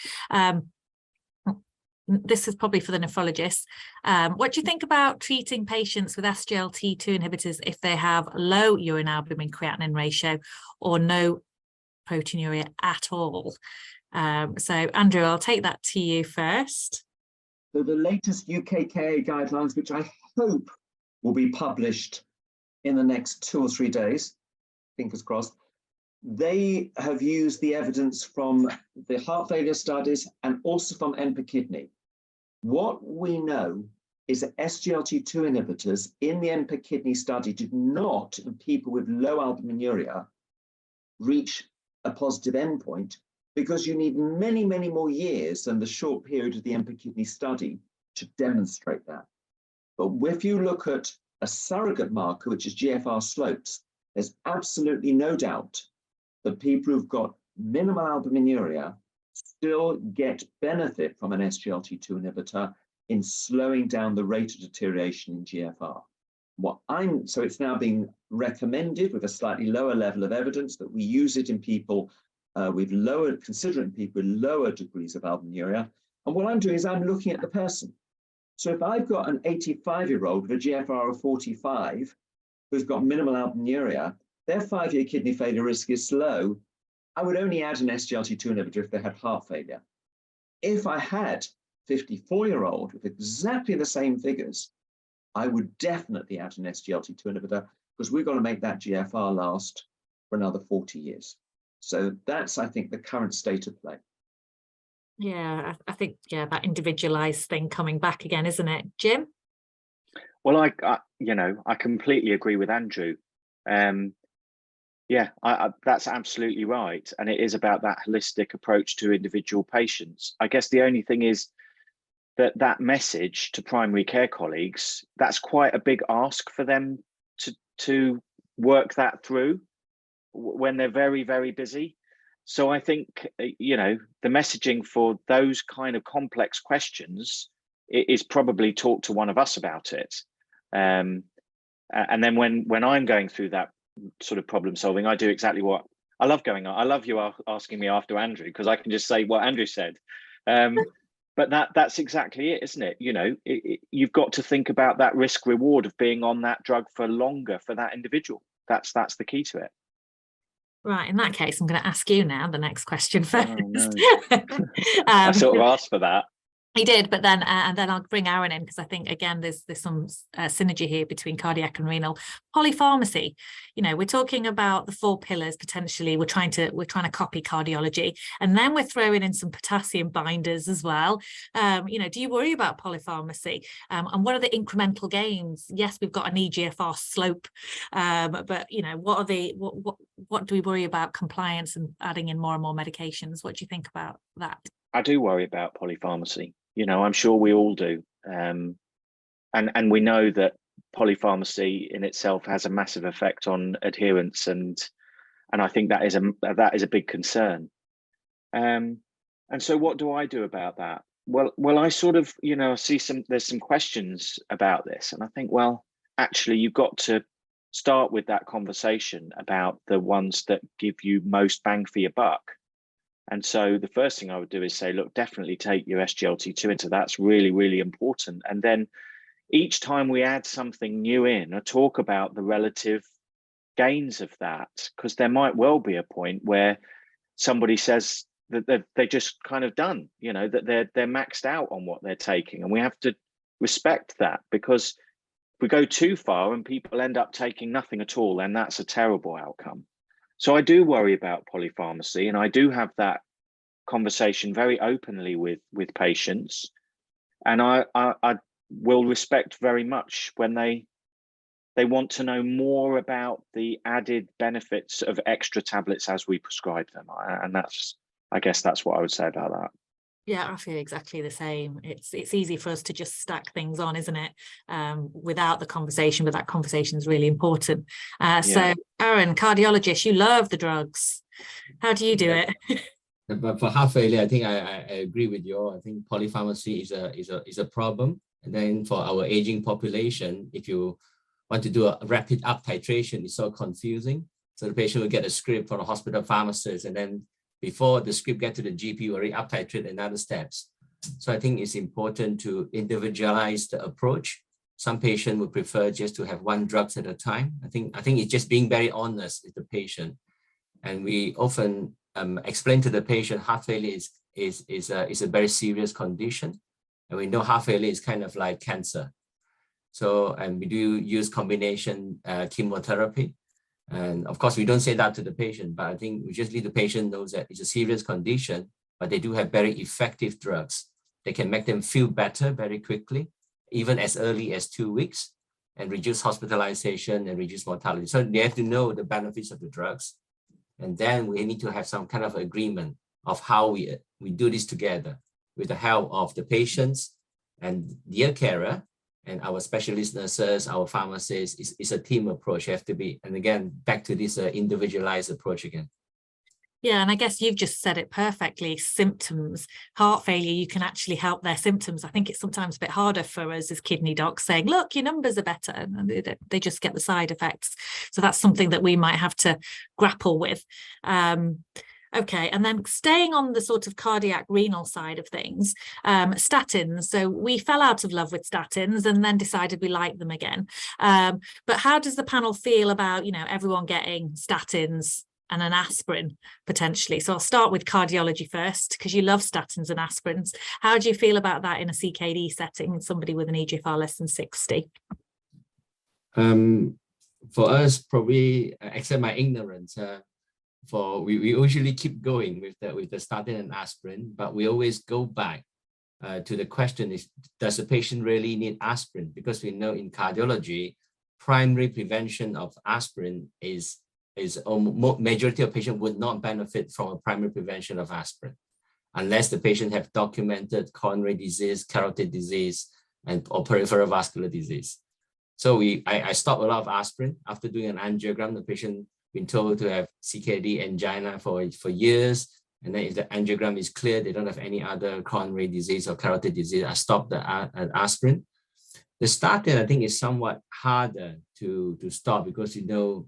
This is probably for the nephrologists. What do you think about treating patients with SGLT2 inhibitors if they have low urine albumin creatinine ratio or no proteinuria at all? So Andrew, I'll take that to you first. So the latest UKKA guidelines, which I hope will be published in the next 2 or 3 days, fingers crossed, they have used the evidence from the heart failure studies and also from EMPA-Kidney. What we know is that SGLT2 inhibitors in the EMPA-Kidney study did not, in people with low albuminuria, reach a positive endpoint, because you need many, many more years than the short period of the EMPA-Kidney study to demonstrate that. But if you look at a surrogate marker, which is GFR slopes, there's absolutely no doubt that people who've got minimal albuminuria still get benefit from an SGLT2 inhibitor in slowing down the rate of deterioration in GFR. So it's now being recommended with a slightly lower level of evidence that we use it in people considering people with lower degrees of albuminuria. And what I'm doing is I'm looking at the person. So if I've got an 85-year-old with a GFR of 45 who's got minimal albuminuria, their 5-year kidney failure risk is low. I would only add an SGLT2 inhibitor if they had heart failure. If I had a 54-year-old with exactly the same figures, I would definitely add an SGLT2 inhibitor, because we've got to make that GFR last for another 40 years. So that's, I think, the current state of play. Yeah, I think, that individualized thing coming back again, isn't it, Jim? Well, I completely agree with Andrew. That's absolutely right. And it is about that holistic approach to individual patients. I guess the only thing is that message to primary care colleagues, that's quite a big ask for them to work that through when they're very, very busy. So I think, the messaging for those kind of complex questions is probably talk to one of us about it. And then when I'm going through that sort of problem solving, I do exactly what I love going on. I love you asking me after Andrew, because I can just say what Andrew said. But that's exactly it, isn't it? You know, you've got to think about that risk reward of being on that drug for longer for that individual. That's the key to it. Right, in that case, I'm going to ask you now the next question first. Oh, no. I sort of asked for that. He did, but then and then I'll bring Aaron in, because I think again there's some synergy here between cardiac and renal. Polypharmacy, you know, we're talking about the 4 pillars potentially. We're trying to copy cardiology, and then we're throwing in some potassium binders as well. You know, do you worry about polypharmacy? And what are the incremental gains? Yes, we've got an eGFR slope, but you know, what do we worry about compliance and adding in more and more medications? What do you think about that? I do worry about polypharmacy. You know, I'm sure we all do. And we know that polypharmacy in itself has a massive effect on adherence, and I think that is a big concern. And so what do I do about that? Well, I sort of, you know, see there's some questions about this, and I think, well, actually you've got to start with that conversation about the ones that give you most bang for your buck. And so the first thing I would do is say, look, definitely take your SGLT2 into that's really, really important. And then each time we add something new in, I talk about the relative gains of that, because there might well be a point where somebody says that they're just kind of done, you know, that they're maxed out on what they're taking. And we have to respect that, because if we go too far and people end up taking nothing at all, then that's a terrible outcome. So I do worry about polypharmacy, and I do have that conversation very openly with patients, and I will respect very much when they want to know more about the added benefits of extra tablets as we prescribe them, and I guess that's what I would say about that. Yeah, I feel exactly the same. It's easy for us to just stack things on, isn't it? Without the conversation, but that conversation is really important. So, Aaron, cardiologist, you love the drugs. How do you do it? But for heart failure, I think I agree with you all. I think polypharmacy is a problem. And then for our aging population, if you want to do a rapid up titration, it's so confusing. So the patient will get a script from a hospital pharmacist, and then before the script get to the GP, already up titrate another steps. So I think it's important to individualize the approach. Some patient would prefer just to have 1 drug at a time. I think it's just being very honest with the patient. And we often explain to the patient heart failure is a very serious condition. And we know heart failure is kind of like cancer. So, and we do use combination chemotherapy. And of course, we don't say that to the patient, but I think we just let the patient knows that it's a serious condition, but they do have very effective drugs. They can make them feel better very quickly, even as early as 2 weeks, and reduce hospitalization and reduce mortality. So they have to know the benefits of the drugs. And then we need to have some kind of agreement of how we do this together with the help of the patients and their carer, and our specialist nurses, our pharmacists. Is a team approach. You have to be, and again, back to this individualized approach again. Yeah, and I guess you've just said it perfectly. Symptoms, heart failure, you can actually help their symptoms. I think it's sometimes a bit harder for us as kidney docs saying, look, your numbers are better, and they just get the side effects. So that's something that we might have to grapple with. Okay, and then staying on the sort of cardiac renal side of things, statins. So we fell out of love with statins and then decided we liked them again. But how does the panel feel about, you know, everyone getting statins and an aspirin potentially? So I'll start with cardiology first, because you love statins and aspirins. How do you feel about that in a CKD setting, somebody with an eGFR less than 60? For us, probably, except my ignorance, we usually keep going with the statin and aspirin, but we always go back to the question is, does the patient really need aspirin? Because we know in cardiology, primary prevention of aspirin is majority of patients would not benefit from a primary prevention of aspirin unless the patient have documented coronary disease, carotid disease, or peripheral vascular disease. So I stopped a lot of aspirin. After doing an angiogram, the patient been told to have CKD angina for years, and then if the angiogram is clear, they don't have any other coronary disease or carotid disease, I stopped the aspirin. The statin, I think, is somewhat harder to stop, because you know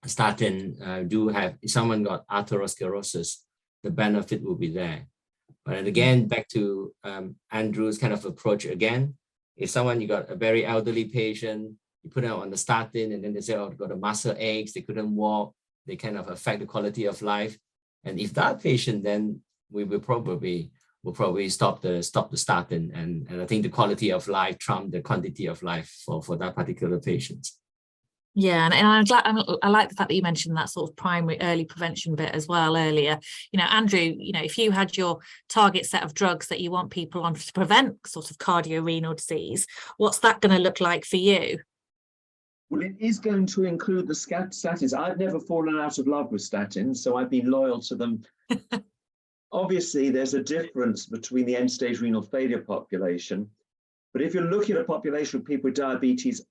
statin do have, if someone got atherosclerosis, the benefit will be there. But again, back to Andrew's kind of approach again, if someone, you got a very elderly patient, you put them on the statin and then they say, oh, they've got a muscle aches, they couldn't walk, they kind of affect the quality of life. And if that patient, then we will probably stop the statin. And I think the quality of life trump the quantity of life for that particular patient. Yeah, and I'm glad, I like the fact that you mentioned that sort of primary early prevention bit as well earlier. You know, Andrew, you know, if you had your target set of drugs that you want people on to prevent sort of cardiorenal disease, what's that going to look like for you? Well, it is going to include the statins. I've never fallen out of love with statins, so I've been loyal to them. Obviously, there's a difference between the end-stage renal failure population. But if you're looking at a population of people with diabetes,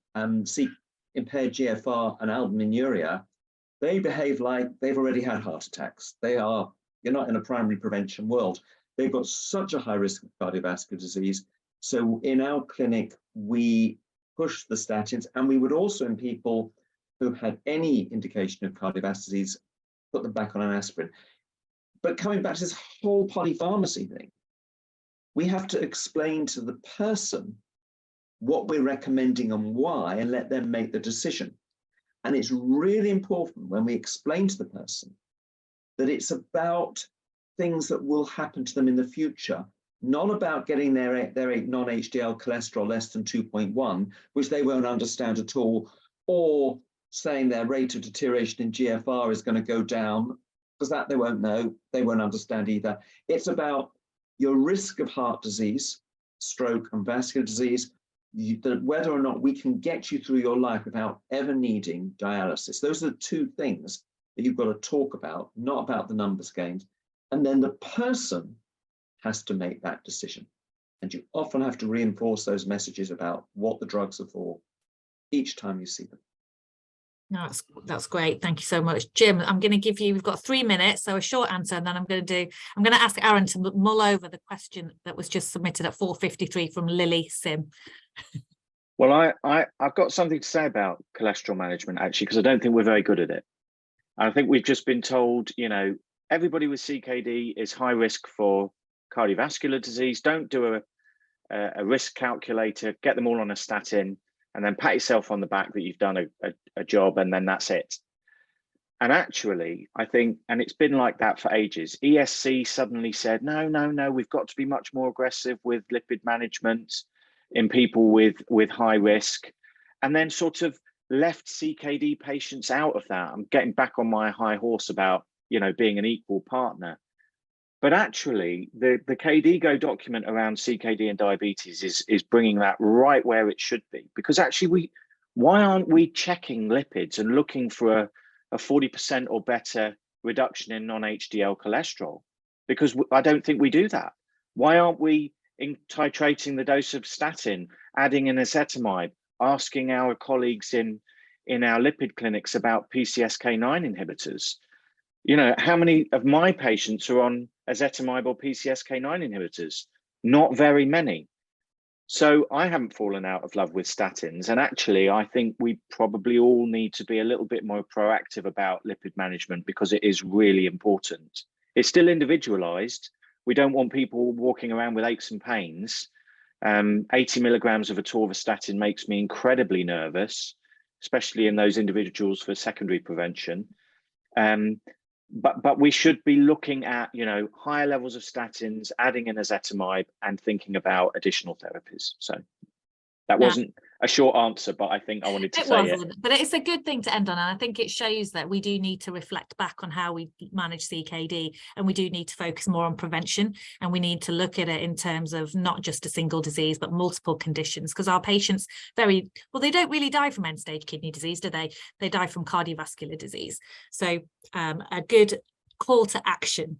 impaired GFR and albuminuria, they behave like they've already had heart attacks. You're not in a primary prevention world. They've got such a high risk of cardiovascular disease. So in our clinic, we push the statins, and we would also, in people who had any indication of cardiovascular disease, put them back on an aspirin. But coming back to this whole polypharmacy thing, we have to explain to the person what we're recommending and why, and let them make the decision. And it's really important when we explain to the person that it's about things that will happen to them in the future, not about getting their non-HDL cholesterol less than 2.1, which they won't understand at all, or saying their rate of deterioration in GFR is going to go down, because that they won't know, they won't understand either. It's about your risk of heart disease, stroke and vascular disease, whether or not we can get you through your life without ever needing dialysis. Those are the two things that you've got to talk about, not about the numbers games. And then the person has to make that decision. And you often have to reinforce those messages about what the drugs are for each time you see them. No, that's great. Thank you so much. Jim, I'm going to give you, we've got 3 minutes, so a short answer, and then I'm going to ask Aaron to mull over the question that was just submitted at 4:53 from Lily Sim. Well, I've got something to say about cholesterol management, actually, because I don't think we're very good at it. I think we've just been told, you know, everybody with CKD is high risk for cardiovascular disease. Don't do a risk calculator, get them all on a statin, and then pat yourself on the back that you've done a job, and then that's it. And actually, I think, and it's been like that for ages, ESC suddenly said, no, we've got to be much more aggressive with lipid management in people with high risk, and then sort of left CKD patients out of that. I'm getting back on my high horse about, you know, being an equal partner. But actually, the KDIGO document around CKD and diabetes is bringing that right where it should be. Because actually, why aren't we checking lipids and looking for a 40% or better reduction in non-HDL cholesterol? Because I don't think we do that. Why aren't we titrating the dose of statin, adding an ezetimibe, asking our colleagues in our lipid clinics about PCSK9 inhibitors? You know, how many of my patients are on ezetimibe or PCSK9 inhibitors? Not very many. So I haven't fallen out of love with statins. And actually, I think we probably all need to be a little bit more proactive about lipid management, because it is really important. It's still individualized. We don't want people walking around with aches and pains. 80 milligrams of atorvastatin makes me incredibly nervous, especially in those individuals for secondary prevention. But we should be looking at, you know, higher levels of statins, adding in ezetimibe, and thinking about additional therapies. So that wasn't a short answer, but I think I wanted to say it. But it's a good thing to end on, and I think it shows that we do need to reflect back on how we manage CKD, and we do need to focus more on prevention, and we need to look at it in terms of not just a single disease but multiple conditions, because our patients they don't really die from end-stage kidney disease, do they? They die from cardiovascular disease. So a good call to action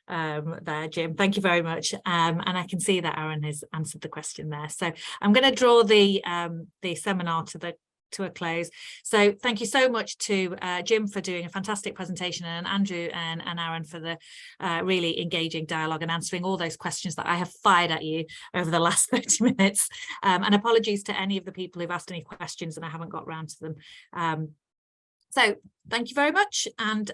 there, Jim. Thank you very much. And I can see that Aaron has answered the question there. So I'm going to draw the seminar to a close. So thank you so much to Jim for doing a fantastic presentation, and Andrew and Aaron for the really engaging dialogue and answering all those questions that I have fired at you over the last 30 minutes. And apologies to any of the people who've asked any questions and I haven't got round to them. So thank you very much, and